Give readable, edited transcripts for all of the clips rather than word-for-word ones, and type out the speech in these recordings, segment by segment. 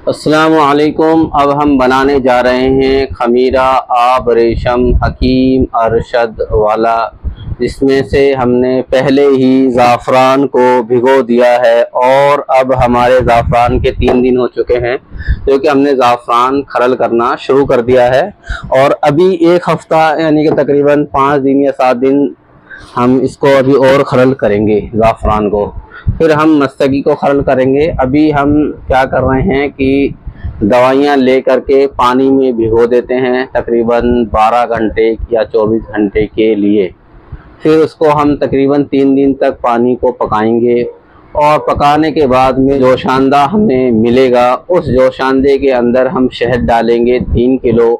अस्सलामु अलैकुम। अब हम बनाने जा रहे हैं खमीरा आब रेशम हकीम अरशद वाला, जिसमें से हमने पहले ही ज़ाफ़रान को भिगो दिया है और अब हमारे ज़ाफ़रान के 3 दिन हो चुके हैं, क्योंकि हमने ज़ाफ़रान खरल करना शुरू कर दिया है। और अभी 1 हफ़्ता यानी कि तकरीबन 5 दिन या 7 दिन हम इसको अभी और खरल करेंगे ज़ाफ़रान को, फिर हम मस्तगी को खरल करेंगे। अभी हम क्या कर रहे हैं कि दवाइयाँ ले करके पानी में भिगो देते हैं तकरीबन 12 घंटे या 24 घंटे के लिए। फिर उसको हम तकरीबन 3 दिन तक पानी को पकाएंगे और पकाने के बाद में जोशांदा हमें मिलेगा, उस जोशांदे के अंदर हम शहद डालेंगे 3 किलो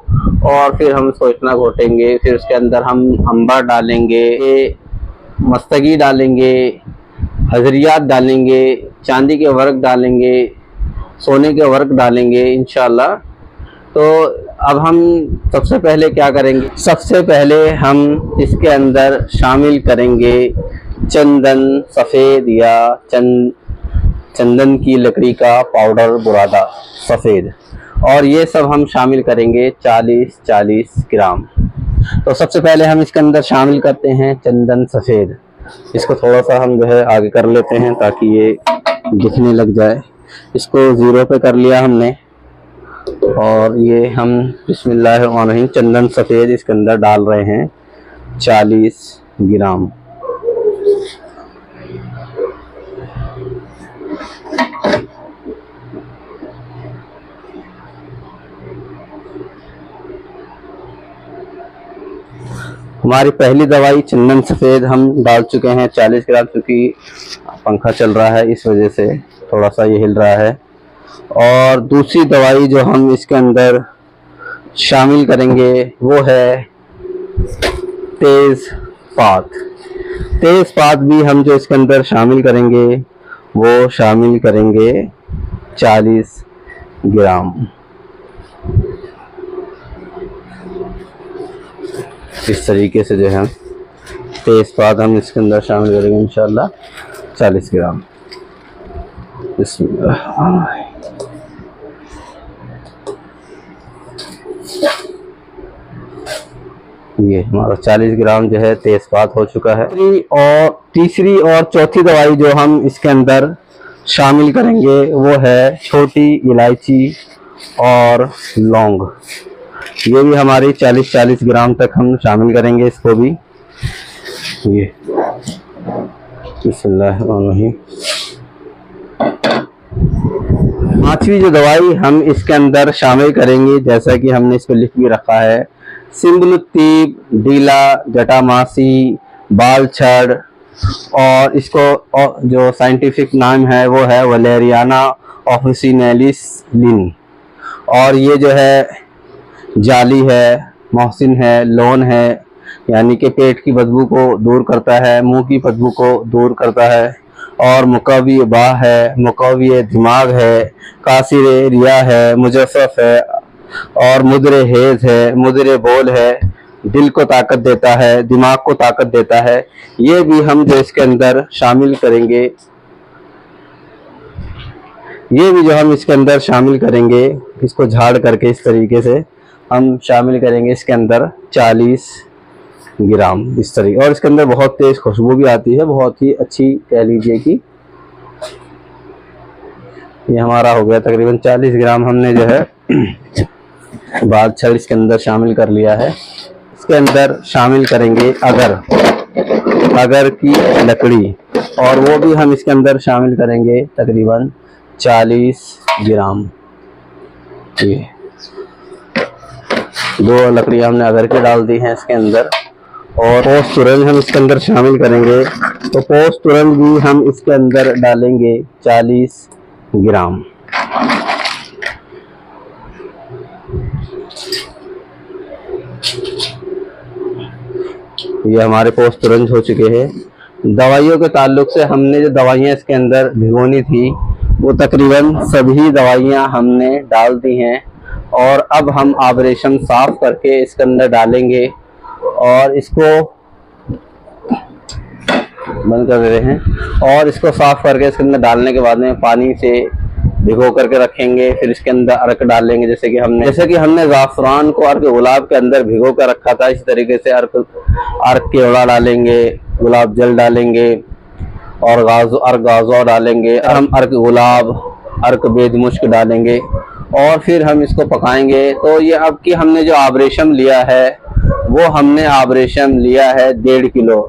और फिर हम सोचना घोटेंगे। फिर उसके अंदर हम अंबर डालेंगे, मस्तगी डालेंगे, हजरियात डालेंगे, चांदी के वर्क डालेंगे, सोने के वर्क डालेंगे इंशाल्लाह। तो अब हम सबसे पहले क्या करेंगे, सबसे पहले हम इसके अंदर शामिल करेंगे चंदन सफ़ेद या चंदन की लकड़ी का पाउडर बुरादा सफ़ेद, और ये सब हम शामिल करेंगे 40-40 ग्राम। तो सबसे पहले हम इसके अंदर शामिल करते हैं चंदन सफ़ेद। इसको थोड़ा सा हम जो है आगे कर लेते हैं ताकि ये दिखने लग जाए। इसको 0 पे कर लिया हमने और ये हम बिस्मिल्लाहिर्रहमानिर्रहीम चंदन सफ़ेद इसके अंदर डाल रहे हैं 40 ग्राम। हमारी पहली दवाई चंदन सफ़ेद हम डाल चुके हैं 40 ग्राम, क्योंकि पंखा चल रहा है इस वजह से थोड़ा सा ये हिल रहा है। और दूसरी दवाई जो हम इसके अंदर शामिल करेंगे वो है तेज़पात। तेज़पात भी हम जो इसके अंदर शामिल करेंगे वो शामिल करेंगे 40 ग्राम। इस तरीके से जो है तेज़पात हम इसके अंदर शामिल करेंगे इंशाल्लाह 40 ग्राम। ये हमारा 40 ग्राम जो है तेज़पात हो चुका है। तीसरी और चौथी दवाई जो हम इसके अंदर शामिल करेंगे वो है छोटी इलायची और लौंग। ये भी हमारी 40-40 ग्राम तक हम शामिल करेंगे इसको भी। ये बिस्मिल्लाहिर्रहमानिर्रहीम। 5वीं जो दवाई हम इसके अंदर शामिल करेंगे, जैसा कि हमने इसको लिख भी रखा है, सिम्बलुत्तीब, डीला, जटामासी, बाल छड़, और इसको जो साइंटिफिक नाम है वो है वलेरियाना ऑफिसिनेलिस लिन। और ये जो है जाली है, मोहसिन है, लोन है, यानी कि पेट की बदबू को दूर करता है, मुंह की बदबू को दूर करता है, और मुकवी बाह है, मुकवी दिमाग है, कासिर रिया है, मुजफ़्फ़फ़ है, और मुदरे हेज है, मुदरे बोल है, दिल को ताकत देता है, दिमाग को ताकत देता है। ये भी हम जो इसके अंदर शामिल करेंगे, ये भी जो हम इसके अंदर शामिल करेंगे, इसको झाड़ करके इस तरीके से हम शामिल करेंगे इसके अंदर 40 ग्राम इस तरीके। और इसके अंदर बहुत तेज खुशबू भी आती है, बहुत ही अच्छी कह लीजिए कि। ये हमारा हो गया तकरीबन 40 ग्राम हमने जो है बाल छड़ इसके अंदर शामिल कर लिया है। इसके अंदर शामिल करेंगे अगर की लकड़ी, और वो भी हम इसके अंदर शामिल करेंगे तकरीबन 40 ग्राम। ये 2 लकड़ियाँ हमने अगर के डाल दी हैं इसके अंदर। और पोस्ट तुरंत हम इसके अंदर शामिल करेंगे, तो पोस्ट तुरंत भी हम इसके अंदर डालेंगे 40 ग्राम। ये हमारे पोस्ट तुरंत हो चुके हैं। दवाइयों के ताल्लुक से हमने जो दवाइयाँ इसके अंदर भिगोनी थी वो तकरीबन सभी दवाइयाँ हमने डाल दी हैं। और अब हम आबरेशन साफ करके इसके अंदर डालेंगे और इसको बंद कर दे रहे हैं। और इसको साफ करके इसके अंदर डालने के बाद में पानी से भिगो करके रखेंगे, फिर इसके अंदर अर्क डालेंगे। जैसे कि हमने ज़ाफ़रान को अर्क गुलाब के अंदर भिगो कर रखा था, इसी तरीके से अर्क केवड़ा डालेंगे, गुलाब जल डालेंगे और अर्क गाज़ो डालेंगे। हम अर्क गुलाब, अर्क बेद मुश्क डालेंगे और फिर हम इसको पकाएंगे। तो ये अब की हमने जो आबरेशम लिया है वो हमने आबरेशम लिया है 1.5 किलो।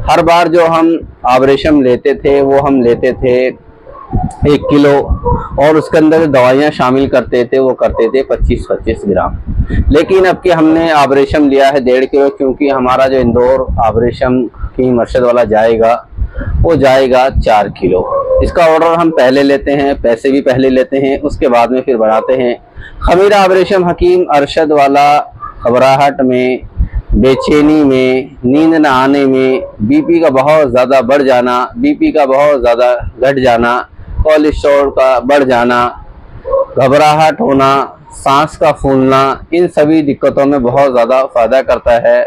हर बार जो हम आबरेशम लेते थे वो हम लेते थे 1 किलो और उसके अंदर दवाइयाँ शामिल करते थे, वो करते थे 25-25 ग्राम। लेकिन अब कि हमने आबरेशम लिया है 1.5 किलो, क्योंकि हमारा जो इंदौर आबरेशम हकीम अरशद वाला जाएगा वो जाएगा 4 किलो। इसका ऑर्डर हम पहले लेते हैं, पैसे भी पहले लेते हैं, उसके बाद में फिर बढ़ाते हैं। खमीरा आबरेशम हकीम अरशद वाला घबराहट में, बेचैनी में, नींद न आने में, बीपी का बहुत ज़्यादा बढ़ जाना, बीपी का बहुत ज़्यादा घट जाना, कोलेस्ट्रॉल का बढ़ जाना, घबराहट होना, सांस का फूलना, इन सभी दिक्कतों में बहुत ज़्यादा फ़ायदा करता है।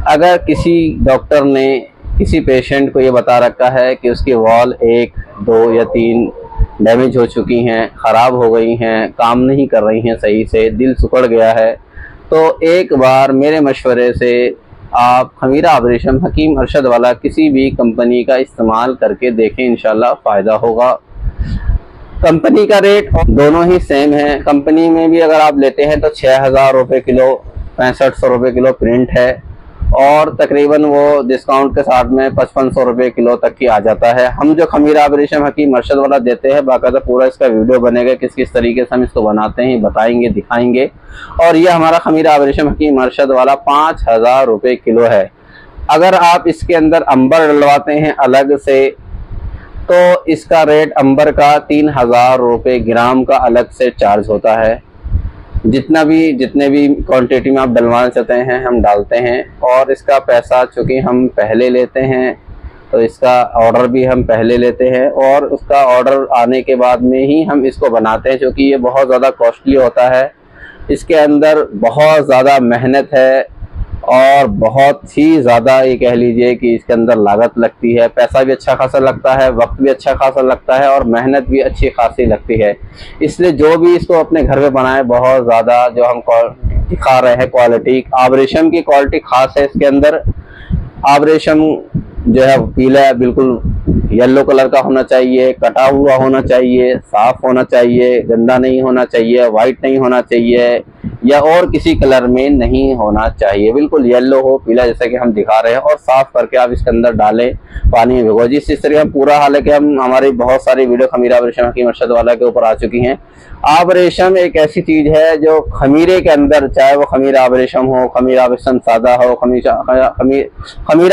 अगर किसी डॉक्टर ने किसी पेशेंट को ये बता रखा है कि उसकी वॉल 1, 2 या 3 डैमेज हो चुकी हैं, ख़राब हो गई हैं, काम नहीं कर रही हैं सही से, दिल सिकुड़ गया है, तो एक बार मेरे मशवरे से आप खमीरा आबरेशम हकीम अरशद वाला किसी भी कंपनी का इस्तेमाल करके देखें, इंशाल्लाह फ़ायदा होगा। कंपनी का रेट दोनों ही सेम है। कंपनी में भी अगर आप लेते हैं तो 6,000 रुपये किलो, 6500 रुपये किलो प्रिंट है और तकरीबन वो डिस्काउंट के साथ में 5500 रुपये किलो तक की आ जाता है। हम जो खमीरा आबरेशम हकीम अरशद वाला देते हैं, बाकायदा पूरा इसका वीडियो बनेगा, किस तरीके से हम इसको बनाते हैं बताएंगे, दिखाएंगे। और ये हमारा खमीरा आबरेशम हकीम अरशद वाला 5000 रुपये किलो है। अगर आप इसके अंदर अंबर डलवाते हैं अलग से तो इसका रेट अंबर का 3000 रुपये ग्राम का अलग से चार्ज होता है। जितने भी क्वांटिटी में आप डलवाना चाहते हैं हम डालते हैं और इसका पैसा चूँकि हम पहले लेते हैं तो इसका ऑर्डर भी हम पहले लेते हैं और उसका ऑर्डर आने के बाद में ही हम इसको बनाते हैं, क्योंकि ये बहुत ज़्यादा कॉस्टली होता है। इसके अंदर बहुत ज़्यादा मेहनत है और बहुत ही ज़्यादा ये कह लीजिए कि इसके अंदर लागत लगती है, पैसा भी अच्छा खासा लगता है, वक्त भी अच्छा खासा लगता है और मेहनत भी अच्छी खासी लगती है। इसलिए जो भी इसको अपने घर में बनाए, बहुत ज़्यादा जो हम दिखा रहे हैं क्वालिटी, आबरेशम की क्वालिटी खास है। इसके अंदर आबरेशम जो है पीला बिल्कुल येलो कलर का होना चाहिए, कटा हुआ होना चाहिए, साफ होना चाहिए, गंदा नहीं होना चाहिए, वाइट नहीं होना चाहिए या और किसी कलर में नहीं होना चाहिए, बिल्कुल येलो हो, पीला जैसा कि हम दिखा रहे हैं। और साफ करके आप इसके अंदर डालें, पानी में भिगो। जिस तरह हम पूरा, हालांकि हम हमारी बहुत सारी वीडियो खमीरा आबरेशम हकीम अरशद वाला के ऊपर आ चुकी हैं। आबरेशम एक ऐसी चीज है जो खमीरे के अंदर, चाहे वो खमीरा आबरेशम हो, खमीरा आबरेशम सादा हो, खमीरा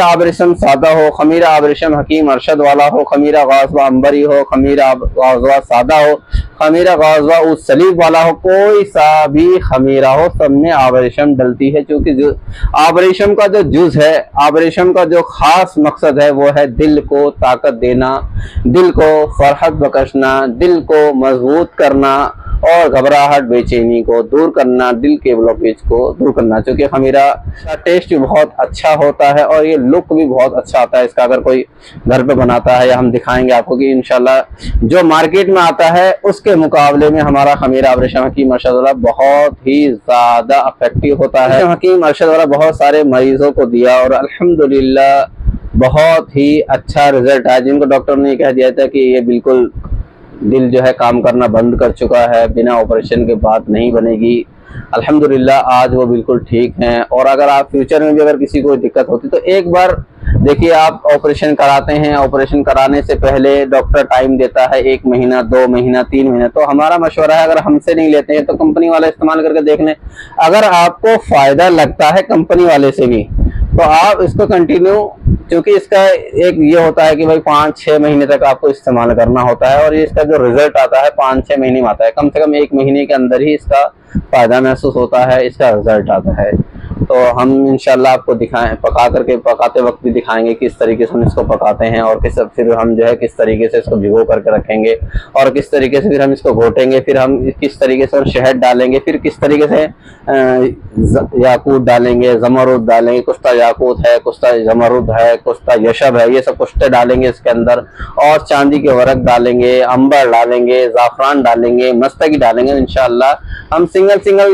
आबरेशम सादा हो, खमीरा आबरेशम हकीम अरशद वाला हो, खमीरा गाज़वा अंबरी हो, खमीरा गाज़वा सादा हो, खमीरा गाज़वा उस सलीब वाला हो, कोई सा भी खमीरा हो, सब में आबरेशम डलती है। क्योंकि जो आबरेशम का जो जुज है, आबरेशम का जो खास मकसद है वो है दिल को ताकत देना, दिल को फरहत बख्शना, दिल को मजबूत करना और घबराहट बेचैनी को दूर करना, दिल के ब्लॉकेज को दूर करना। क्योंकि खमीरा का टेस्ट भी बहुत अच्छा होता है और ये लुक भी बहुत अच्छा आता है इसका। अगर कोई घर पे बनाता है, या हम दिखाएंगे आपको कि इंशाल्लाह जो मार्केट में आता है उसके मुकाबले में हमारा खमीरा आबरेशम हकीम अरशद वाला बहुत ही ज्यादा इफेक्टिव होता है। हकीम अरशद वाला बहुत सारे मरीजों को दिया और अल्हम्दुलिल्लाह बहुत ही अच्छा रिजल्ट आया। जिनको डॉक्टर ने कह दिया था कि ये बिल्कुल दिल जो है काम करना बंद कर चुका है, बिना ऑपरेशन के बात नहीं बनेगी, अल्हम्दुलिल्लाह आज वो बिल्कुल ठीक हैं। और अगर आप फ्यूचर में भी अगर किसी को दिक्कत होती तो एक बार देखिए, आप ऑपरेशन कराते हैं, ऑपरेशन कराने से पहले डॉक्टर टाइम देता है 1 महीना, 2 महीना, 3 महीना। तो हमारा मशवरा है, अगर हमसे नहीं लेते हैं तो कंपनी वाला इस्तेमाल करके देख लें। अगर आपको फायदा लगता है कंपनी वाले से भी तो आप इसको कंटिन्यू, क्योंकि इसका एक ये होता है कि भाई 5-6 महीने तक आपको इस्तेमाल करना होता है और ये इसका जो रिजल्ट आता है 5-6 महीने में आता है। कम से कम 1 महीने के अंदर ही इसका फायदा महसूस होता है, इसका रिजल्ट आता है। तो हम इंशाल्लाह आपको पकाते वक्त भी दिखाएंगे किस तरीके से हम इसको पकाते हैं, और फिर हम जो है किस तरीके से इसको भिगो करके रखेंगे, और किस तरीके से फिर हम इसको घोटेंगे, फिर हम किस तरीके से शहद डालेंगे, फिर किस तरीके से याकूत डालेंगे, जमरुद डालेंगे, कुश्ता याकूत है, कुश्ता जमरुद है, कुश्ता यशब है, ये सब कुश्ते डालेंगे इसके अंदर, और चांदी के वर्क डालेंगे, अंबर डालेंगे, जाफरान डालेंगे, मस्तगी डालेंगे। इंशाल्लाह हम सिंगल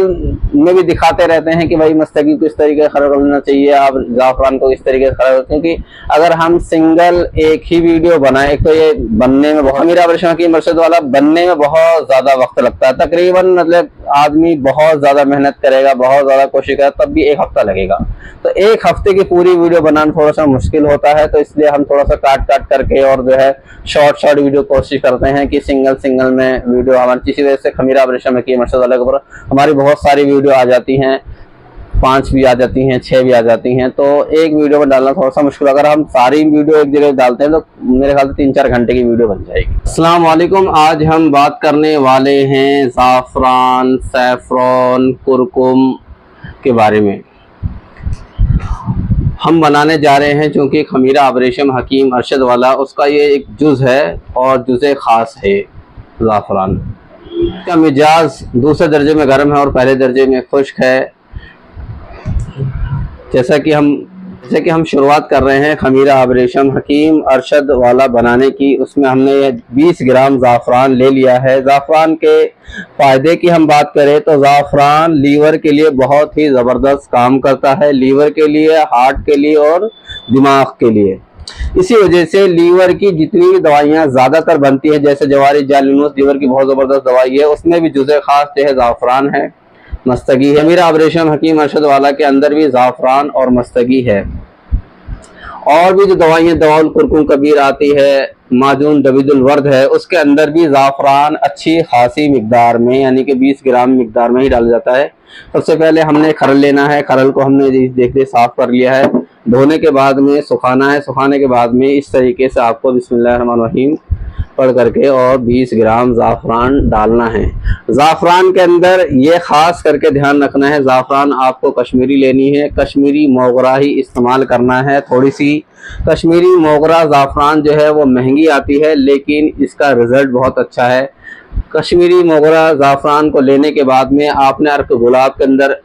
में भी दिखाते रहते हैं कि भाई मस्तगी को इस तरीके से खड़ा करना चाहिए, आप जाफरान को इस तरीके से खड़ा, क्योंकि अगर हम सिंगल एक ही वीडियो बनाए तो ये बनने में बहुत, खमीरा आबरेशम हकीम अरशद वाला बनने में बहुत ज्यादा वक्त लगता है, तकरीबन मतलब आदमी बहुत ज्यादा मेहनत करेगा, बहुत ज्यादा कोशिश करेगा, तब भी 1 हफ्ता लगेगा। तो 1 हफ्ते की पूरी वीडियो बनाना थोड़ा सा मुश्किल होता है, तो इसलिए हम थोड़ा सा काट करके और जो है शॉर्ट वीडियो कोशिश करते हैं कि सिंगल में वीडियो हमारी, इसी वजह से खमीरा आबरेशम हकीम अरशद वाले के ऊपर हमारी बहुत सारी वीडियो आ जाती हैं, 5 भी आ जाती हैं, 6 भी आ जाती हैं, तो एक वीडियो में डालना थोड़ा सा मुश्किल। अगर हम सारी वीडियो एक जगह डालते हैं तो मेरे ख्याल से 3-4 घंटे की वीडियो बन जाएगी। अस्सलाम वालेकुम, आज हम बात करने वाले हैं ज़ाफ़रान, सैफ़रॉन, कुरकुम के बारे में। हम बनाने जा रहे हैं चूँकि खमीरा आबरेशम हकीम अरशद वाला उसका ये एक जुज़ है और जुज़े ख़ास है। ज़ाफ़रान का मिजाज दूसरे दर्जे में गर्म है और पहले दर्जे में खुश्क है। जैसा कि हम शुरुआत कर रहे हैं खमीरा आबरेशम हकीम अरशद वाला बनाने की, उसमें हमने 20 ग्राम ज़ाफ़रान ले लिया है। ज़ाफ़रान के फ़ायदे की हम बात करें तो ज़ाफ़रान लीवर के लिए बहुत ही ज़बरदस्त काम करता है, लीवर के लिए, हार्ट के लिए और दिमाग के लिए। इसी वजह से लीवर की जितनी भी दवाइयाँ ज़्यादातर बनती हैं, जैसे जवारी जालिनूस लीवर की बहुत ज़बरदस्त दवाई है, उसमें भी जुज़े ख़ास जो है ज़ाफ़रान है, मस्तगी है। खमीरा आबरेशम हकीम अरशद वाला के अंदर भी ज़ाफ़रान और मस्तगी है। और भी जो दवाइयाँ दवाउल कुरकुम कबीर आती है, माजून दबीदुल वर्द है, उसके अंदर भी ज़ाफ़रान अच्छी खासी मिकदार में, यानी कि 20 ग्राम मिकदार में ही डाला जाता है। सबसे पहले हमने खरल लेना है, खरल को हमने देखिए साफ़ कर लिया है, धोने के बाद में सुखाना है, सुखाने के बाद में इस तरीके से आपको बिस्मिल्लाहिर्रहमानिर्रहीम पढ़ करके और 20 ग्राम ज़ाफ़रान डालना है। ज़ाफ़रान के अंदर ये ख़ास करके ध्यान रखना है, ज़ाफ़रान आपको कश्मीरी लेनी है, कश्मीरी मोगरा ही इस्तेमाल करना है। थोड़ी सी कश्मीरी मोगरा ज़ाफ़रान जो है वो महंगी आती है, लेकिन इसका रिज़ल्ट बहुत अच्छा है। कश्मीरी मोगरा ज़ाफ़रान को लेने के बाद में आपने अर्क गुलाब के अंदर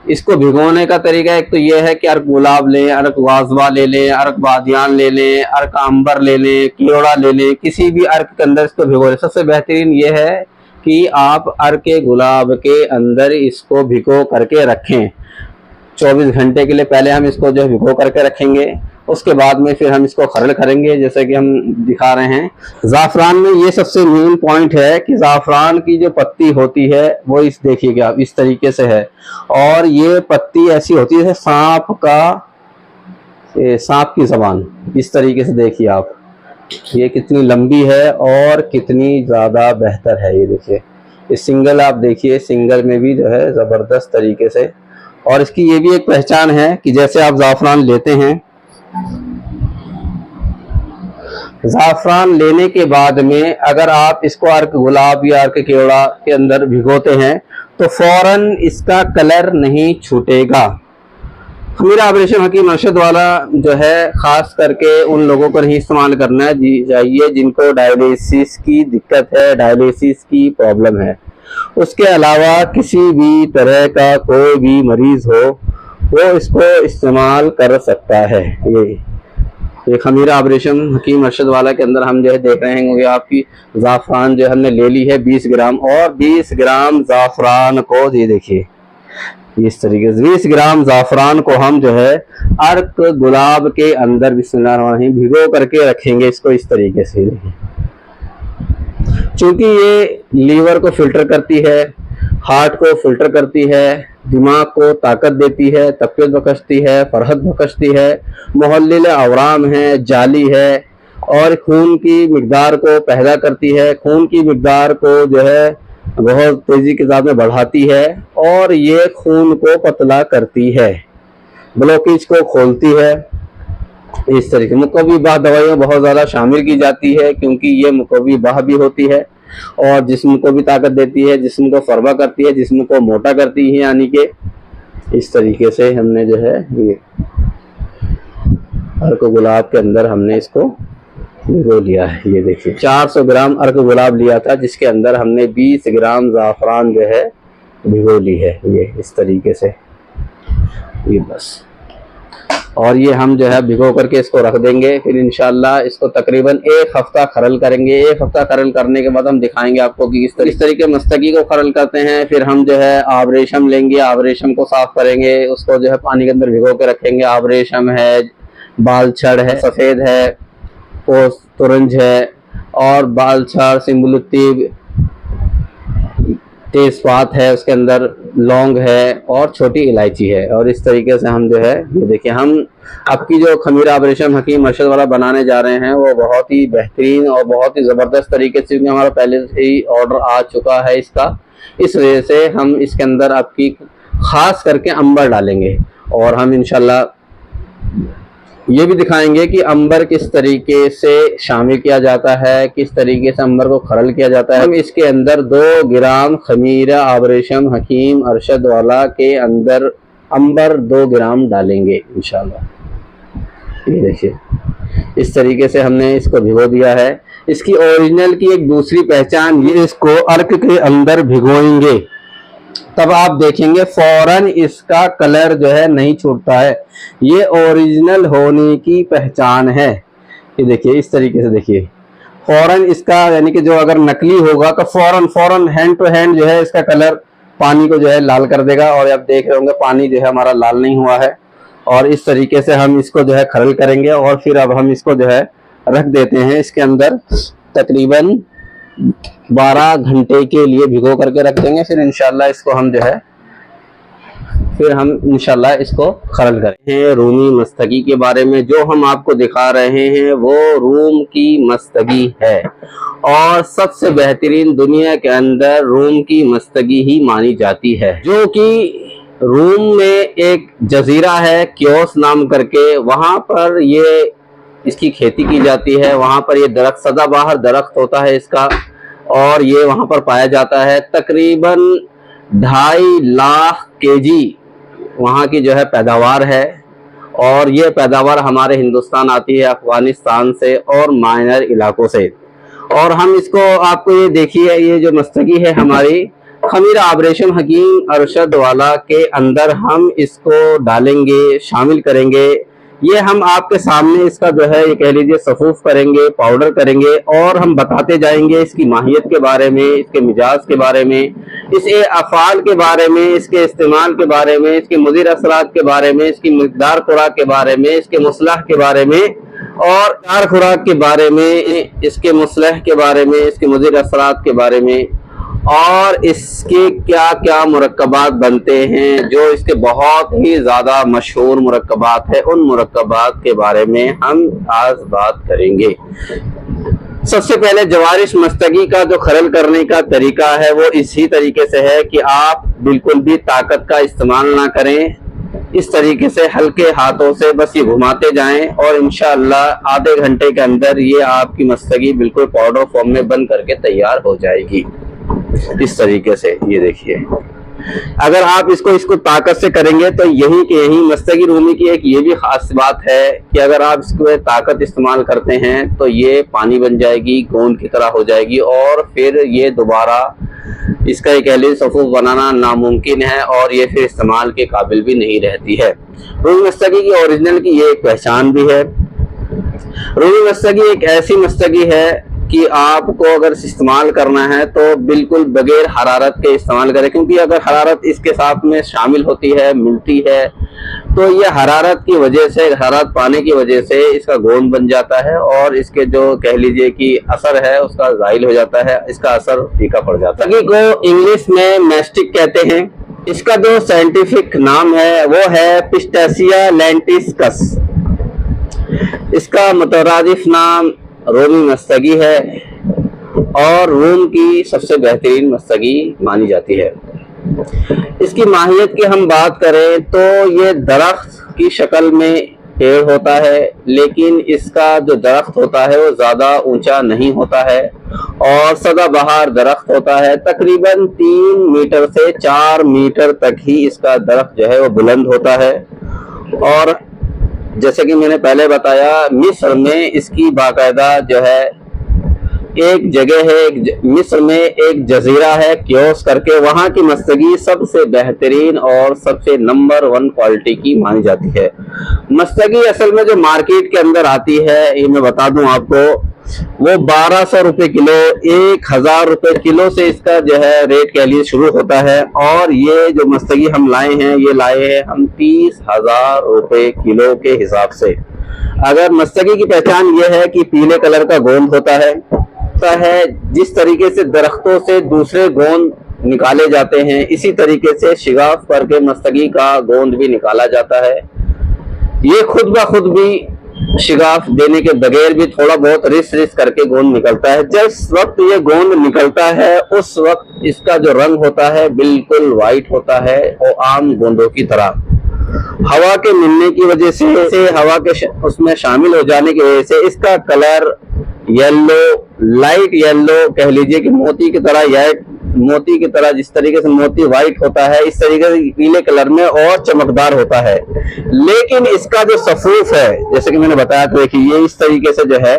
इसको भिगोने का तरीका एक तो ये है कि अर्क गुलाब लें, अर्क वाजवा ले लें, अर्क बादियान ले लें, अर्क अंबर ले लें, कीड़ा ले लें, किसी भी अर्क के अंदर इसको भिगो लें। सबसे बेहतरीन ये है कि आप अर्क गुलाब के अंदर इसको भिगो करके रखें 24 घंटे के लिए। पहले हम इसको जो है भिगो करके रखेंगे, उसके बाद में फिर हम इसको खरल करेंगे जैसे कि हम दिखा रहे हैं। ज़ाफ़रान में ये सबसे मेन पॉइंट है कि ज़ाफ़रान की जो पत्ती होती है वो देखिएगा आप इस तरीके से है, और ये पत्ती ऐसी होती है जैसे सांप की ज़बान, इस तरीके से देखिए आप, ये कितनी लंबी है और कितनी ज़्यादा बेहतर है। ये देखिए, इस सिंगल आप देखिए, सिंगल में भी जो है ज़बरदस्त तरीके से। और इसकी ये भी एक पहचान है कि जैसे आप ज़ाफ़रान लेते हैं, ज़ाफ़रान लेने के बाद में अगर आप इसको अर्क गुलाब या अर्क केवड़ा के अंदर भिगोते हैं तो फौरन इसका कलर नहीं छूटेगा। खमीरा आबरेशम हकीम अरशद वाला जो है ख़ास करके उन लोगों को नहीं इस्तेमाल करना चाहिए जिनको डायलिसिस की दिक्कत है, डायलिसिस की प्रॉब्लम है। उसके अलावा किसी भी तरह का कोई भी मरीज़ हो वो इसको इस्तेमाल कर सकता है। ये खमीरा आबरेशम हकीम अरशद वाला के अंदर हम जो है देख रहे हैं कि आपकी ज़ाफ़रान जो हमने ले ली है 20 ग्राम, और 20 ग्राम ज़ाफ़रान को ये देखिए इस तरीके से 20 ग्राम ज़ाफ़रान को हम जो है अर्क गुलाब के अंदर बिस्मिल्लाहिर्रहमानिर्रहीम भिगो करके रखेंगे इसको इस तरीके से। देखिए, चूँकि ये लीवर को फिल्टर करती है, हार्ट को फिल्टर करती है, दिमाग को ताकत देती है, तक़वियत बख्शती है, फरहत बख्शती है, मुहल्लिल अवराम है, जाली है, और खून की मिकदार को पैदा करती है, खून की मिकदार को जो है बहुत तेज़ी के साथ में बढ़ाती है, और ये खून को पतला करती है, ब्लॉकेज को खोलती है। इस तरीके मुकव्वी बाह दवाइयाँ बहुत ज़्यादा शामिल की जाती है क्योंकि ये मुकव्वी बाह भी होती है और जिस्म को भी ताकत देती है, जिस्म को फरबा करती है, जिस्म को मोटा करती है, यानी कि इस तरीके से हमने जो है ये अर्क गुलाब के अंदर हमने इसको भिगो लिया है। ये देखिए 400 ग्राम अर्क गुलाब लिया था, जिसके अंदर हमने 20 ग्राम ज़ाफ़रान जो है भिगो ली है। ये इस तरीके से ये बस, और ये हम जो है भिगो करके इसको रख देंगे। फिर इंशाल्लाह इसको तकरीबन 1 हफ्ता खरल करेंगे। 1 हफ्ता खरल करने के बाद हम दिखाएंगे आपको कि किस तरीके मस्तकी को खरल करते हैं। फिर हम जो है आब रेशम लेंगे, आब रेशम को साफ करेंगे, उसको जो है पानी के अंदर भिगो के रखेंगे। आब रेशम है, बाल छड़ है, सफ़ेद है, पोस तुरंज है, और बाल छड़, सिंबुलुत्ती, तेजपात है, उसके अंदर लौंग है और छोटी इलायची है। और इस तरीके से हम जो है ये देखिए, हम आपकी जो खमीरा आब रेशम हकीम अरशद वाला बनाने जा रहे हैं वो बहुत ही बेहतरीन और बहुत ही ज़बरदस्त तरीके से, क्योंकि हमारा पहले से ही ऑर्डर आ चुका है इसका, इस वजह से हम इसके अंदर आपकी ख़ास करके अंबर डालेंगे। और हम इंशाल्लाह ये भी दिखाएंगे कि अंबर किस तरीके से शामिल किया जाता है, किस तरीके से अंबर को खरल किया जाता है। हम इसके अंदर 2 ग्राम खमीरा आब रेशम हकीम अरशद वाला के अंदर अंबर 2 ग्राम डालेंगे इंशाल्लाह। ये देखिए इस तरीके से हमने इसको भिगो दिया है। इसकी ओरिजिनल की एक दूसरी पहचान ये, इसको अर्क के अंदर भिगोएंगे तब आप देखेंगे फौरन इसका कलर जो है नहीं छूटता है। ये ओरिजिनल होने की पहचान है। ये देखिए इस तरीके से देखिए फौरन इसका, यानी कि जो अगर नकली होगा तो फौरन हैंड टू हैंड जो है इसका कलर पानी को जो है लाल कर देगा। और आप देख रहे होंगे पानी जो है हमारा लाल नहीं हुआ है। और इस तरीके से हम इसको जो है खरल करेंगे और फिर अब हम इसको जो है रख देते हैं इसके अंदर तकरीबन 12 घंटे के लिए भिगो करके रख देंगे। फिर इंशाल्लाह इसको हम जो है इसको खरल करेंगे। रूमी मस्तगी के बारे में जो हम आपको दिखा रहे हैं वो रूम की मस्तगी है, और सबसे बेहतरीन दुनिया के अंदर रूम की मस्तगी ही मानी जाती है, जो कि रूम में एक जजीरा है क्योस नाम करके, वहां पर ये इसकी खेती की जाती है। वहां पर ये दरख्त सदाबहार दरख्त होता है इसका, और ये वहां पर पाया जाता है। तकरीबन 2.5 लाख केजी वहाँ की जो है पैदावार है, और ये पैदावार हमारे हिंदुस्तान आती है अफगानिस्तान से और माइनर इलाकों से। और हम इसको आपको ये देखिए, ये जो मस्तगी है हमारी खमीरा आब रेशम हकीम अरशद वाला के अंदर हम इसको डालेंगे, शामिल करेंगे। ये हम आपके सामने इसका जो है ये कह लीजिए सफूफ करेंगे, पाउडर करेंगे, और हम बताते जाएंगे इसकी माहियत के बारे में, इसके मिजाज के बारे में, इसके अफ़ाल के बारे में, इसके इस्तेमाल के बारे में, इसके मुज़िर असरात के बारे में, इसकी मिक़दार खुराक के बारे में, इसके मुसलह के बारे में, और मिक़दार खुराक के बारे में, इसके मुसलह के बारे में, इसके मुज़िर असरात के बारे में, और इसके क्या क्या मुरक्कबात बनते हैं, जो इसके बहुत ही ज़्यादा मशहूर मुरक्कबात है, उन मुरक्कबात के बारे में हम आज बात करेंगे। सबसे पहले जवारिश मस्तगी का जो खरल करने का तरीका है वो इसी तरीके से है कि आप बिल्कुल भी ताकत का इस्तेमाल ना करें। इस तरीके से हल्के हाथों से बस ये घुमाते जाएं, और इंशाअल्लाह आधे घंटे के अंदर ये आपकी मस्तगी बिल्कुल पाउडर फॉर्म में बन करके तैयार हो जाएगी। इस तरीके से ये देखिए, अगर आप इसको ताकत से करेंगे तो यही मस्तगी रूमी की एक ये भी खास बात है कि अगर आप इसको ताकत इस्तेमाल करते हैं तो ये पानी बन जाएगी, गोंद की तरह हो जाएगी, और फिर ये दोबारा इसका एक कह लीजिए सफूफ बनाना नामुमकिन है, और ये फिर इस्तेमाल के काबिल भी नहीं रहती है। रूमी मस्तगी की ओरिजिनल की ये एक पहचान भी है। रूमी मस्तगी एक ऐसी मस्तगी है कि आपको अगर इस्तेमाल करना है तो बिल्कुल बगैर हरारत के इस्तेमाल करें, क्योंकि अगर हरारत इसके साथ में शामिल होती है, मिलती है, तो ये हरारत की वजह से, हरारत पाने की वजह से इसका गोंद बन जाता है, और इसके जो कह लीजिए कि असर है उसका ज़ाइल हो जाता है, इसका असर फीका पड़ जाता है। को इंग्लिश में मैस्टिक कहते हैं। इसका जो साइंटिफिक नाम है वो है पिस्टेशिया लेंटिस्कस। इसका मुतरादिफ नाम रूमी मस्तगी है, और रूम की सबसे बेहतरीन मस्तगी मानी जाती है। इसकी माहियत की हम बात करें तो ये दरख्त की शक्ल में पेड़ होता है, लेकिन इसका जो दरख्त होता है वो ज़्यादा ऊंचा नहीं होता है और सदाबहार दरख्त होता है। तकरीबन 3 मीटर से 4 मीटर तक ही इसका दरख्त जो है वो बुलंद होता है। और जैसे कि मैंने पहले बताया, मिस्र में इसकी बाकायदा जो है एक जगह है, मिस्र में एक जजीरा है क्योस करके, वहाँ की मस्तगी सबसे बेहतरीन और सबसे नंबर 1 क्वालिटी की मानी जाती है। मस्तगी असल में जो मार्केट के अंदर आती है, ये मैं बता दूं आपको, वो 1200 रुपये किलो, 1000 रुपये किलो से इसका जो है रेट कह लिए शुरू होता है। और ये जो मस्तगी हम लाए हैं, ये लाए हैं हम 30,000 रुपये किलो के हिसाब से। अगर मस्तगी की पहचान ये है कि पीले कलर का गोंद होता है, जिस तरीके से दरख्तों से दूसरे गोंद निकाले जाते हैं, इसी तरीके से शिगाफ करके मस्तगी का गोंद भी निकाला जाता है। ये खुद ब खुद भी शिगाफ देने के बगैर भी थोड़ा बहुत रिस करके गोंद निकलता है। जिस वक्त ये गोंद निकलता है, उस वक्त इसका जो रंग होता है बिल्कुल वाइट होता है और आम गोंदों की तरह। हवा के मिलने की वजह से हवा के उसमें शामिल हो जाने की वजह से इसका कलर येलो, लाइट येलो कह लीजिए कि मोती की तरह, या मोती की तरह जिस तरीके से मोती वाइट होता है, इस तरीके से पीले कलर में और चमकदार होता है। लेकिन इसका जो सफूफ है, जैसे कि मैंने बताया, तो देखिए ये इस तरीके से जो है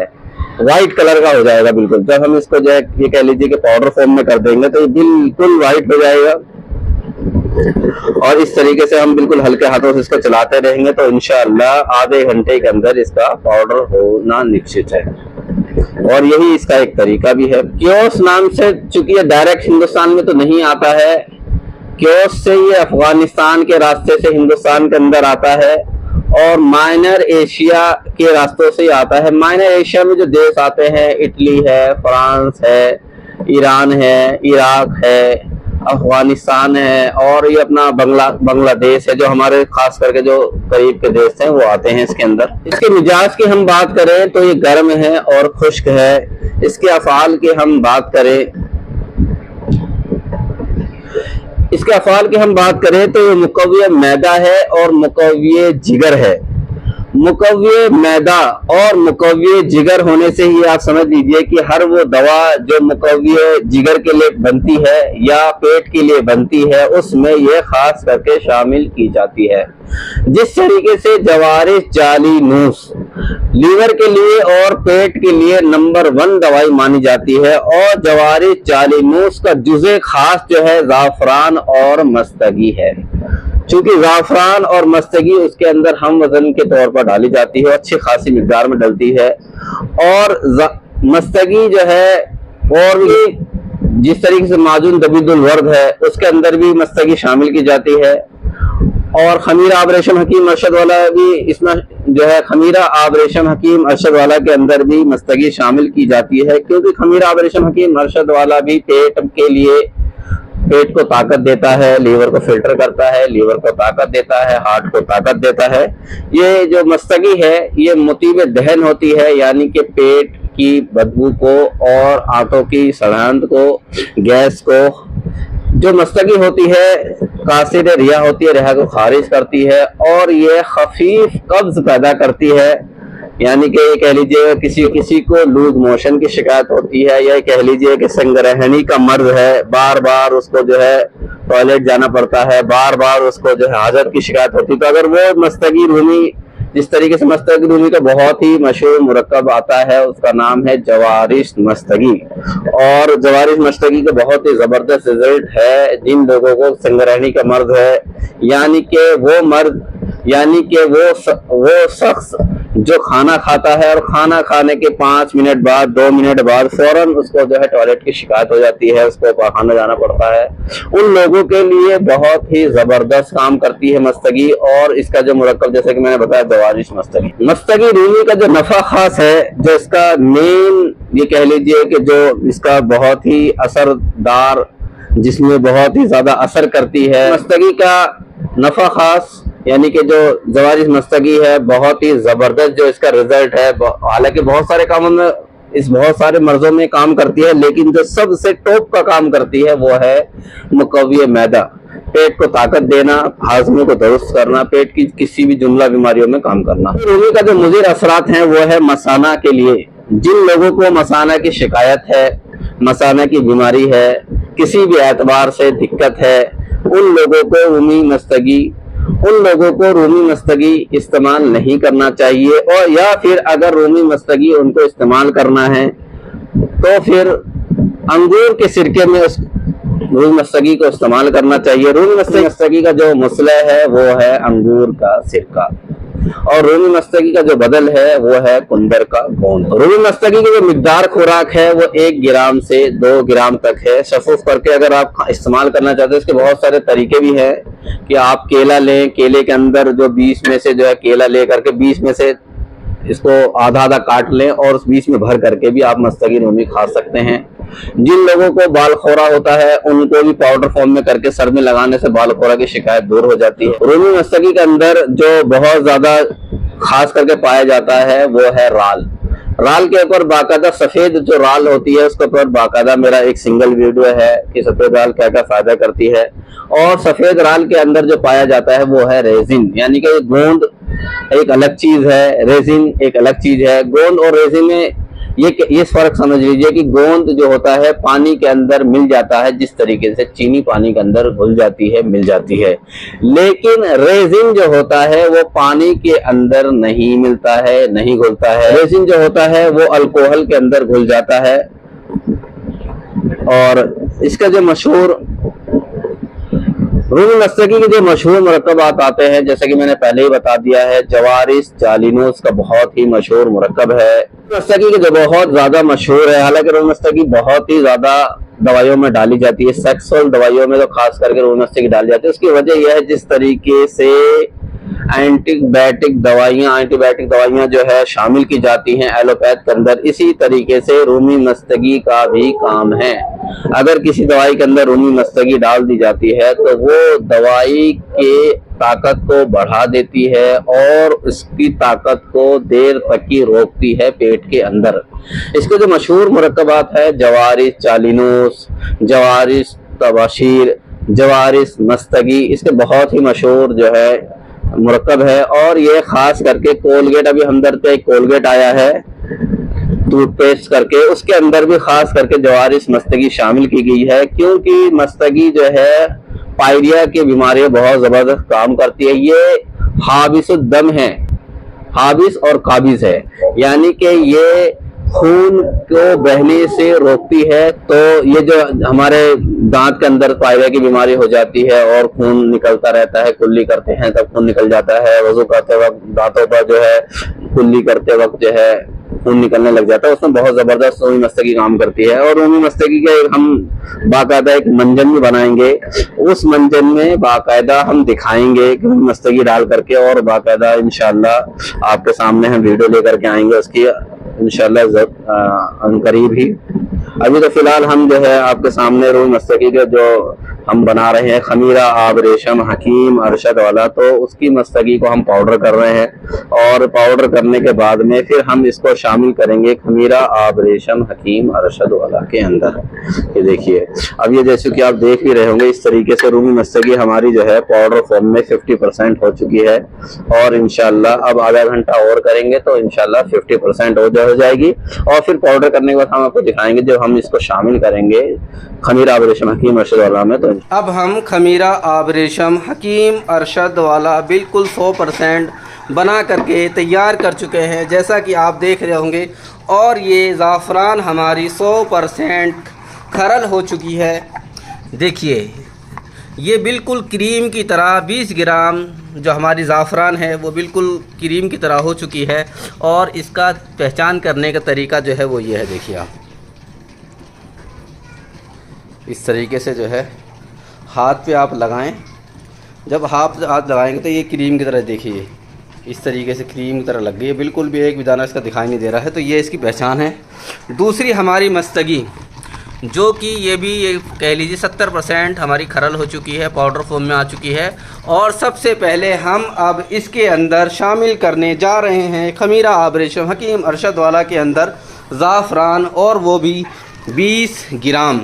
व्हाइट कलर का हो जाएगा बिल्कुल। जब हम इसको जो है ये कह लीजिए कि पाउडर फॉर्म में कर देंगे तो ये बिल्कुल व्हाइट हो जाएगा। और इस तरीके से हम बिल्कुल हल्के हाथों से इसको चलाते रहेंगे तो इंशाअल्लाह आधे घंटे के अंदर इसका पाउडर होना निश्चित है। और यही इसका एक तरीका भी है। क्योस नाम से, चूंकि ये डायरेक्ट हिंदुस्तान में तो नहीं आता है, क्योस से ये अफगानिस्तान के रास्ते से हिंदुस्तान के अंदर आता है और माइनर एशिया के रास्तों से ही आता है। माइनर एशिया में जो देश आते हैं, इटली है, फ्रांस है, ईरान है, इराक है, अफगानिस्तान है और ये अपना बांग्लादेश है, जो हमारे खास करके जो करीब के देश हैं वो आते हैं इसके अंदर। इसके मिजाज की हम बात करें तो ये गर्म है और खुश्क है। इसके अफ़आल की हम बात करें तो ये मुकव्वे मैदा है और मुकव्वे जिगर है। मुकव्वे मैदा और मुकव्वे जिगर होने से ही आप समझ लीजिए कि हर वो दवा जो मुकव्वे जिगर के लिए बनती है या पेट के लिए बनती है, उसमें यह खास करके शामिल की जाती है। जिस तरीके से जवारिश जालीनूस लीवर के लिए और पेट के लिए नंबर 1 दवाई मानी जाती है, और जवारिश जालीनूस का जुज़े खास जो है ज़ाफ़रान और मस्तगी है। चूंकि ज़ाफ़रान और मस्तगी उसके अंदर हम वजन के तौर पर डाली जाती है, अच्छी खासी मिकदार में डलती है। और मस्तगी जो है, और भी जिस तरीके से माजून दबीदुल वर्द है उसके अंदर भी मस्तगी शामिल की जाती है। और खमीरा आब रेशम हकीम अरशद वाला भी इसमें जो है, खमीरा आब रेशम हकीम अरशद वाला के अंदर भी मस्तगी शामिल की जाती है, क्योंकि खमीरा आब रेशम हकीम अरशद वाला भी पेट के लिए, पेट को ताकत देता है, लीवर को फिल्टर करता है, लीवर को ताकत देता है, हार्ट को ताकत देता है। ये जो मस्तगी है ये मुतीब दहन होती है, यानी कि पेट की बदबू को और आंतों की सड़ांत को, गैस को, जो मस्तगी होती है कासिर रिया होती है, रिया को खारिज करती है। और ये खफीफ कब्ज पैदा करती है, यानी कि ये कह लीजिए किसी को लूज मोशन की शिकायत होती है, या कह लीजिए कि संग्रहणी का मर्ज है, बार बार उसको जो है टॉयलेट जाना पड़ता है, बार बार उसको जो है हाजत की शिकायत होती है, तो अगर वो मस्तगी रूमी, जिस तरीके से मस्तगी रूमी का बहुत ही मशहूर मुरक्कब आता है, उसका नाम है जवारिश मस्तगी। और जवारिश मस्तगी का बहुत ही जबरदस्त रिजल्ट है जिन लोगों को संग्रहणी का मर्ज है, यानी कि वो शख्स जो खाना खाता है और खाना खाने के 5 मिनट बाद, 2 मिनट बाद फौरन उसको जो है टॉयलेट की शिकायत हो जाती है, उसको पखाना जाना पड़ता है, उन लोगों के लिए बहुत ही जबरदस्त काम करती है मस्तगी। और इसका जो मुरक्कब, जैसे कि मैंने बताया, जवारिश मस्तगी रूमी का जो नफा खास है, जो इसका मेन, ये कह लीजिए कि जो इसका बहुत ही असरदार, जिसमें बहुत ही ज्यादा असर करती है मस्तगी का नफा खास, यानी कि जो जवारिश मस्तगी है, बहुत ही जबरदस्त जो इसका रिजल्ट है। हालांकि बहुत सारे कामों में, इस बहुत सारे मर्जों में काम करती है, लेकिन जो सबसे टॉप का काम करती है वो है मुकव्वे मैदा। पेट को ताकत देना, हाजमे को दुरुस्त करना, पेट की किसी भी जुमला बीमारियों में काम करना। रूमी का जो मुज़िर असरात हैं वो है मसाना के लिए। जिन लोगों को मसाना की शिकायत है, मसाना की बीमारी है, किसी भी एतबार से दिक्कत है, उन लोगों को रूमी मस्तगी इस्तेमाल नहीं करना चाहिए। और या फिर अगर रूमी मस्तगी उनको इस्तेमाल करना है तो फिर अंगूर के सिरके में उस रूमी मस्तगी को इस्तेमाल करना चाहिए। रूमी मस्तगी का जो मसला है वो है अंगूर का सिरका, और रूमी मस्तगी का जो बदल है वो है कुंदर का गोंद। रूमी मस्तगी की जो मिकदार खुराक है वो 1 ग्राम से 2 ग्राम तक है। शफूफ करके अगर आप इस्तेमाल करना चाहते हैं, इसके बहुत सारे तरीके भी हैं कि आप केला लें, केले के अंदर जो 20 में से जो है केला ले करके 20 में से इसको आधा आधा काट लें और उस 20 में भर करके भी आप मस्तगी रूमी खा सकते हैं। जिन लोगों को बाल खोरा होता है उनको भी पाउडर फॉर्म में करके सर में लगाने से बाल खोरा की शिकायत दूर हो जाती है। रूमी मस्तगी के अंदर जो बहुत ज्यादा खास करके पाया जाता है वो है राल। राल के ऊपर बाकायदा सफेद जो राल होती है उसके ऊपर बाकायदा मेरा एक सिंगल वीडियो है कि सफेद राल क्या क्या फायदा करती है। और सफेद राल के अंदर जो पाया जाता है वो है रेजिन, यानी कि गोंद एक अलग चीज है, रेजिन एक अलग चीज है। गोंद और रेजिन में ये फर्क समझ लीजिए कि गोंद जो होता है पानी के अंदर मिल जाता है, जिस तरीके से चीनी पानी के अंदर घुल जाती है, मिल जाती है, लेकिन रेजिन जो होता है वो पानी के अंदर नहीं मिलता है, नहीं घुलता है। रेजिन जो होता है वो अल्कोहल के अंदर घुल जाता है। और इसका जो मशहूर रूमी मस्तगी के जो मशहूर मुरक्कबात आते हैं, जैसे कि मैंने पहले ही बता दिया है, जवारिस जालिनोस का बहुत ही मशहूर मुरक्कब है। मस्तगी के जो बहुत ज्यादा मशहूर है, हालांकि रूमी मस्तगी बहुत ही ज्यादा दवाइयों में डाली जाती है, सेक्सुअल दवाइयों में तो खास करके रूमी मस्तगी डाली जाती है। उसकी वजह यह है जिस तरीके से एंटीबायोटिक दवाइयां जो है शामिल की जाती हैं एलोपैथ के अंदर, इसी तरीके से रूमी मस्तगी का भी काम है। अगर किसी दवाई के अंदर रूमी मस्तगी डाल दी जाती है तो वो दवाई के ताकत को बढ़ा देती है और उसकी ताकत को देर तक की रोकती है पेट के अंदर। इसके जो मशहूर मुरक्कबात है, जवारिस चालिनोस, जवारिस तबाशीर, जवारिस मस्तगी, इसके बहुत ही मशहूर जो है मुरक्कब है। और ये खास करके कोलगेट, अभी हमदर्द पे एक कोलगेट आया है टूथपेस्ट करके, उसके अंदर भी खास करके जवारिस मस्तगी शामिल की गई है, क्योंकि मस्तगी जो है पायरिया की बीमारी बहुत जबरदस्त काम करती है। ये हाबिस दम है, हाबिस और काबिज है, यानी कि ये खून को बहने से रोकती है। तो ये जो हमारे दांत के अंदर पायरिया की बीमारी हो जाती है और खून निकलता रहता है, कुल्ली करते हैं तब खून निकल जाता है, वजू करते वक्त दांतों पर जो है कुल्ली करते वक्त जो है खून निकलने लग जाता है, उसमें बहुत जबरदस्त रूमी मस्तगी काम करती है। और रूमी मस्तगी के हम बाकायदा एक मंजन भी बनाएंगे, उस मंजन में बाकायदा हम दिखाएंगे कि रूमी मस्तगी डाल करके, और बाकायदा इंशाल्लाह आपके सामने हम वीडियो लेकर के आएंगे उसकी इंशाल्लाह करीब ही। अभी तो फिलहाल हम जो है आपके सामने रूमी मस्तगी के जो हम बना रहे हैं खमीरा आब रेशम हकीम अरशद वाला, तो उसकी मस्तगी को हम पाउडर कर रहे हैं, और पाउडर करने के बाद में फिर हम इसको शामिल करेंगे खमीरा आब रेशम हकीम अरशद वाला के अंदर। ये देखिए, अब ये जैसे कि आप देख भी रहे होंगे, इस तरीके से रूमी मस्तगी हमारी जो है पाउडर फॉर्म में 50% हो चुकी है, और इंशाल्लाह अब आधा घंटा और करेंगे तो इंशाल्लाह 50% हो जाएगी। और फिर पाउडर करने के बाद हम आपको दिखाएंगे जब हम इसको शामिल करेंगे खमीरा आब रेशम हकीम अरशद वाला में। तो अब हम खमीरा आब रेशम हकीम अरशद वाला बिल्कुल 100% बना करके तैयार कर चुके हैं, जैसा कि आप देख रहे होंगे। और ये ज़ाफ़रान हमारी 100% खरल हो चुकी है। देखिए, ये बिल्कुल क्रीम की तरह 20 ग्राम जो हमारी ज़ाफ़रान है वो बिल्कुल क्रीम की तरह हो चुकी है। और इसका पहचान करने का तरीका जो है वो ये है, देखिए आप इस तरीके से जो है हाथ पे आप लगाएं। जब हाथ लगाएंगे तो ये क्रीम की तरह, देखिए इस तरीके से क्रीम की तरह लग गई है, बिल्कुल भी एक भी दाना इसका दिखाई नहीं दे रहा है। तो ये इसकी पहचान है। दूसरी हमारी मस्तगी जो कि ये भी ये कह लीजिए 70% हमारी खरल हो चुकी है, पाउडर फॉर्म में आ चुकी है। और सबसे पहले हम अब इसके अंदर शामिल करने जा रहे हैं खमीरा आब रेशम हकीम अरशद वाला के अंदर ज़ाफ़रान, और वो भी 20 ग्राम।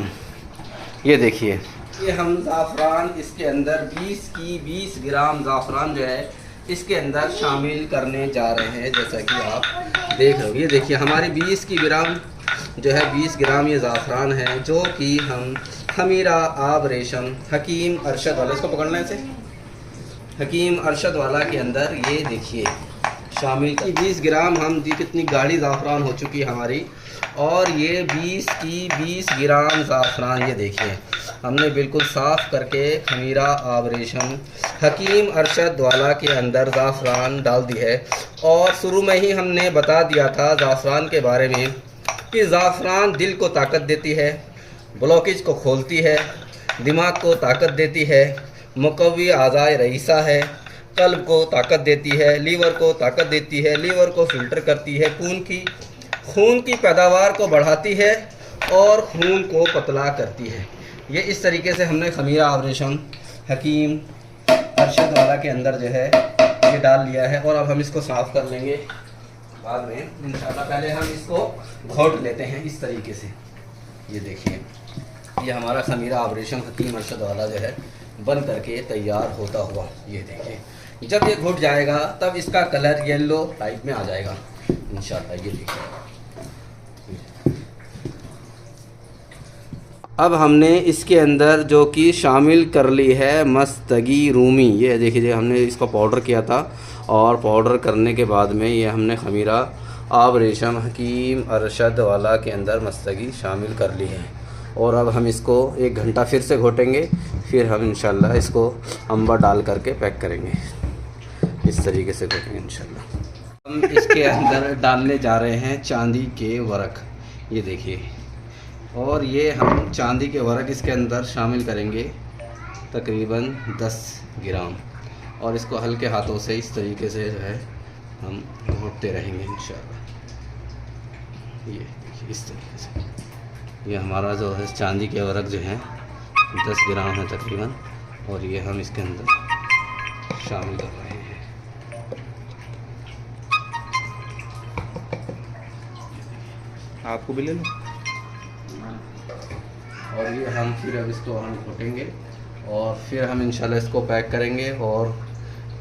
ये देखिए ये हम ज़ाफ़रान इसके अंदर 20 ग्राम ज़ाफ़रान जो है इसके अंदर शामिल करने जा रहे हैं। जैसा कि आप देख रहे हो, ये देखिए हमारी 20 ग्राम जो है 20 ग्राम ये ज़ाफ़रान है जो कि हम खमीरा आब रेशम हकीम अरशद वाला, इसको पकड़ना है इसे, हकीम अरशद वाला के अंदर ये देखिए शामिल 20 ग्राम हम कितनी गाढ़ी ज़ाफ़रान हो चुकी है हमारी। और ये 20 ग्राम ज़ाफ़रान ये देखिए हमने बिल्कुल साफ़ करके खमीरा आब रेशम हकीम अरशद वाला के अंदर ज़ाफ़रान डाल दी है। और शुरू में ही हमने बता दिया था ज़ाफ़रान के बारे में कि ज़ाफ़रान दिल को ताकत देती है, ब्लॉकेज को खोलती है, दिमाग को ताकत देती है, मुकव्वी आज़ाए रईसा है, कल्ब को ताकत देती है, लीवर को ताकत देती है, लीवर को फ़िल्टर करती है, खून की पैदावार को बढ़ाती है और खून को पतला करती है। ये इस तरीके से हमने खमीरा आब रेशम हकीम अरशद वाला के अंदर जो है ये डाल लिया है। और अब हम इसको साफ़ कर लेंगे बाद में इंशाल्लाह। पहले हम इसको घोट लेते हैं इस तरीके से। ये देखिए ये हमारा खमीरा आब रेशम हकीम अरशद वाला जो है बन करके तैयार होता हुआ, ये देखिए जब ये घुट जाएगा तब इसका कलर येलो टाइप में आ जाएगा इंशाल्लाह। ये देखिए अब हमने इसके अंदर जो कि शामिल कर ली है मस्तगी रूमी। ये देखिए हमने इसको पाउडर किया था और पाउडर करने के बाद में ये हमने खमीरा आब रेशम हकीम अरशद वाला के अंदर मस्तगी शामिल कर ली है। और अब हम इसको 1 घंटा फिर से घोटेंगे, फिर हम इंशाल्लाह इसको अंबर डाल करके पैक करेंगे। इस तरीके से घोटेंगे इंशाल्लाह। हम इसके अंदर डालने जा रहे हैं चांदी के वर्क, ये देखिए। और ये हम चांदी के वर्क इसके अंदर शामिल करेंगे तकरीबन 10 ग्राम। और इसको हल्के हाथों से इस तरीके से जो है हम घोटते रहेंगे इंशाल्लाह। ये देखिए इस तरीके से ये हमारा जो है चांदी के वर्क जो है 10 ग्राम है तकरीबन, और ये हम इसके अंदर शामिल कर रहे हैं। आपको भी ले लो। और ये हम फिर अब इसको हम घोटेंगे और फिर हम इंशाल्लाह इसको पैक करेंगे। और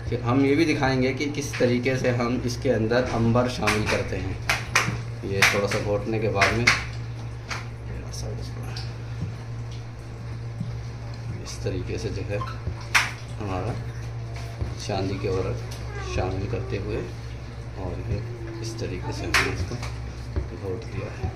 फिर हम ये भी दिखाएंगे कि किस तरीके से हम इसके अंदर अंबर शामिल करते हैं। ये थोड़ा सा घोटने के बाद में इस तरीके से जो है हमारा चांदी के वर्क शामिल करते हुए, और ये इस तरीके से हमने इसको घोट दिया है।